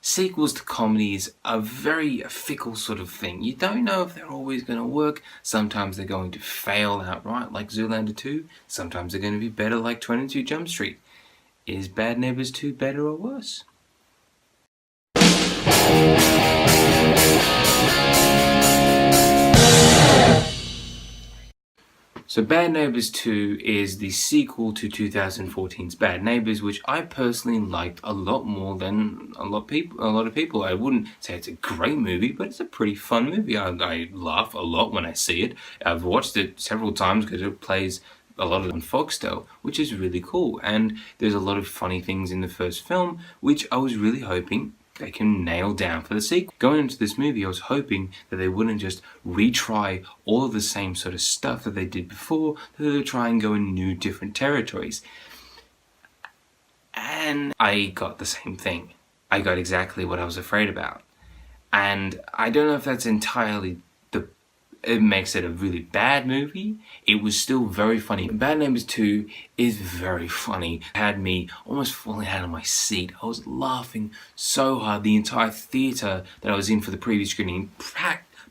sequels to comedies are a very fickle sort of thing. You don't know if they're always going to work. Sometimes they're going to fail outright, like Zoolander 2. Sometimes they're going to be better, like 22 Jump Street. Is Bad Neighbours 2 better or worse? So Bad Neighbours 2 is the sequel to 2014's Bad Neighbours, which I personally liked a lot more than a lot of people. I wouldn't say it's a great movie, but it's a pretty fun movie. I laugh a lot when I see it. I've watched it several times because it plays a lot of it on Foxtel, which is really cool. And there's a lot of funny things in the first film, which I was really hoping they can nail down for the sequel. Going into this movie, I was hoping that they wouldn't just retry all of the same sort of stuff that they did before, that they would try and go in new, different territories. And I got the same thing. I got exactly what I was afraid about. And I don't know if that's entirely it makes it a really bad movie. It was still very funny. Bad Neighbours 2 is very funny. It had me almost falling out of my seat. I was laughing so hard. The entire theatre that I was in for the previous screening,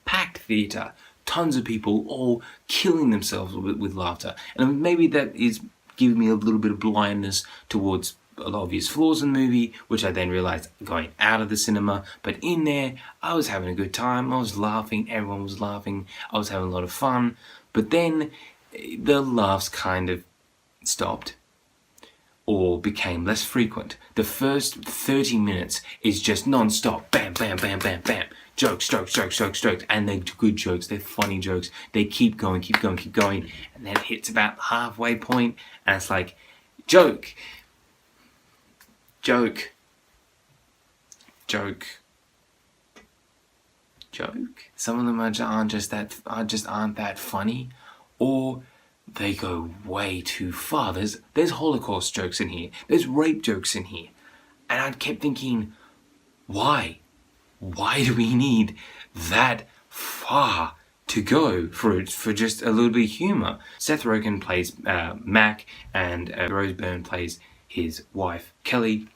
packed theatre, tons of people all killing themselves with laughter. And maybe that is giving me a little bit of blindness towards a lot of obvious flaws in the movie, which I then realized going out of the cinema. But in there, I was having a good time. I was laughing. Everyone was laughing. I was having a lot of fun. But then the laughs kind of stopped or became less frequent. The first 30 minutes is just non-stop. Bam, bam, bam, bam, bam. Jokes, jokes, jokes, jokes, jokes. And they're good jokes. They're funny jokes. They keep going, keep going, keep going. And then it hits about the halfway point, and it's like, joke. Joke. Joke. Joke. Some of them aren't just aren't that funny, or they go way too far. There's Holocaust jokes in here. There's rape jokes in here, and I kept thinking, why? Why do we need that far to go for just a little bit of humor? Seth Rogen plays Mac, and Rose Byrne plays his wife Kelly.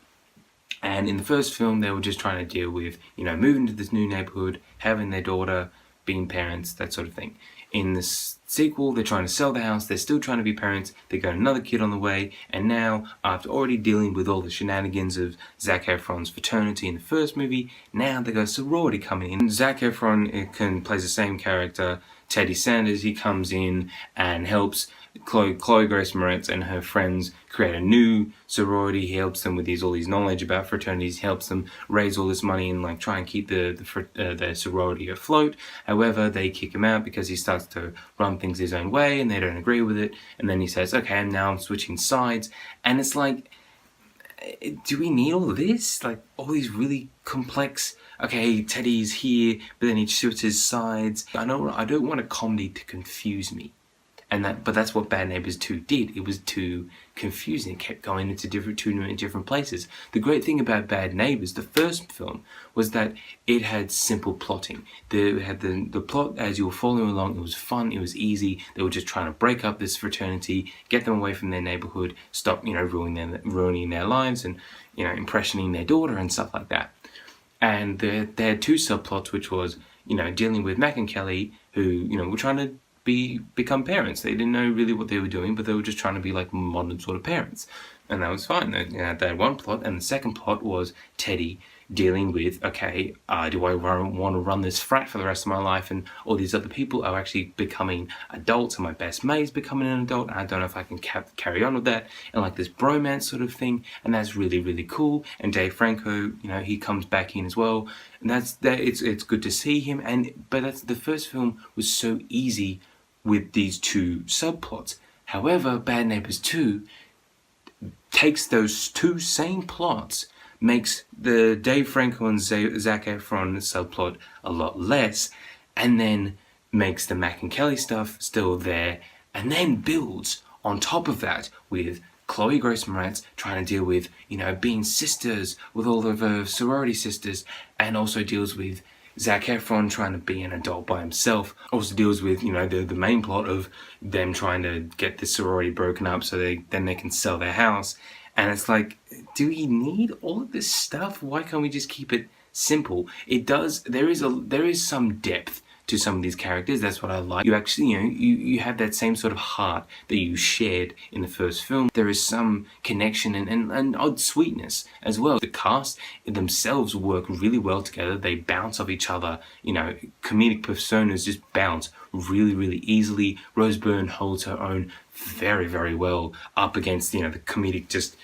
And in the first film, they were just trying to deal with, moving to this new neighborhood, having their daughter, being parents, that sort of thing. In this sequel, they're trying to sell the house, they're still trying to be parents, they got another kid on the way, and now, after already dealing with all the shenanigans of Zac Efron's fraternity in the first movie, now they got sorority coming in. Zac Efron plays the same character, Teddy Sanders. He comes in and helps Chloe Grace Moretz and her friends create a new sorority. He helps them with all these knowledge about fraternities. He helps them raise all this money and try and keep the sorority afloat. However, they kick him out because he starts to run things his own way, and they don't agree with it. And then he says, "Okay, now I'm switching sides." And it's like, do we need all this? All these really complex. Okay, Teddy's here, but then he switches sides. I don't want a comedy to confuse me. But that's what Bad Neighbours 2 did. It was too confusing. It kept going into different places. The great thing about Bad Neighbours, the first film, was that it had simple plotting. It had the plot as you were following along. It was fun. It was easy. They were just trying to break up this fraternity, get them away from their neighborhood, stop ruining their lives, and impressioning their daughter and stuff like that. And they had two subplots, which was dealing with Mac and Kelly, who were trying to become parents. They didn't know really what they were doing, but they were just trying to be like modern sort of parents, and that was fine. They had one plot, and the second plot was Teddy dealing with, okay, do I want to run this frat for the rest of my life, and all these other people are actually becoming adults, and my best mate's becoming an adult, and I don't know if I can carry on with that, and this bromance sort of thing, and that's really, really cool. And Dave Franco, he comes back in as well, and it's good to see him. But the first film was so easy with these two subplots. However, Bad Neighbours 2 takes those two same plots, makes the Dave Franco and Zac Efron subplot a lot less, and then makes the Mac and Kelly stuff still there, and then builds on top of that with Chloe Grace Moretz trying to deal with, being sisters with all of her sorority sisters, and also deals with Zac Efron trying to be an adult by himself. Also deals with, the main plot of them trying to get this sorority broken up so they can sell their house. And it's like, do we need all of this stuff? Why can't we just keep it simple? It does. There is some depth to some of these characters. That's what I like. You actually, you have that same sort of heart that you shared in the first film. There is some connection and odd sweetness as well. The cast themselves work really well together. They bounce off each other. Comedic personas just bounce really, really easily. Rose Byrne holds her own very, very well up against, the comedic just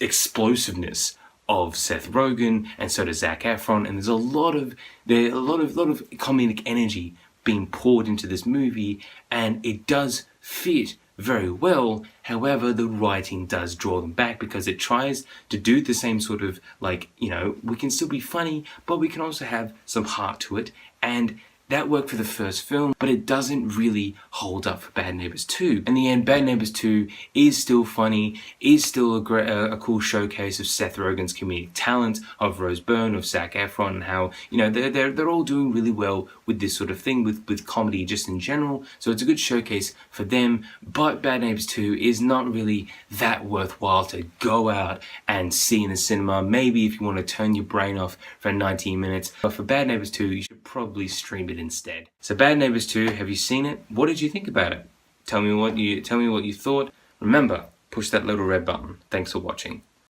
explosiveness of Seth Rogen, and so does Zac Efron, and there's a lot of comedic energy being poured into this movie, and it does fit very well. However, the writing does draw them back because it tries to do the same sort of we can still be funny, but we can also have some heart to it, and that worked for the first film, but it doesn't really hold up for Bad Neighbours 2. In the end, Bad Neighbours 2 is still funny, is still a cool showcase of Seth Rogen's comedic talent, of Rose Byrne, of Zac Efron, and how, they're all doing really well with this sort of thing, with comedy just in general. So it's a good showcase for them, but Bad Neighbours 2 is not really that worthwhile to go out and see in the cinema. Maybe if you want to turn your brain off for 19 minutes, but for Bad Neighbours 2, you should probably stream it instead. So Bad Neighbours 2, have you seen it? What did you think about it? Tell me what you thought. Remember, push that little red button. Thanks for watching.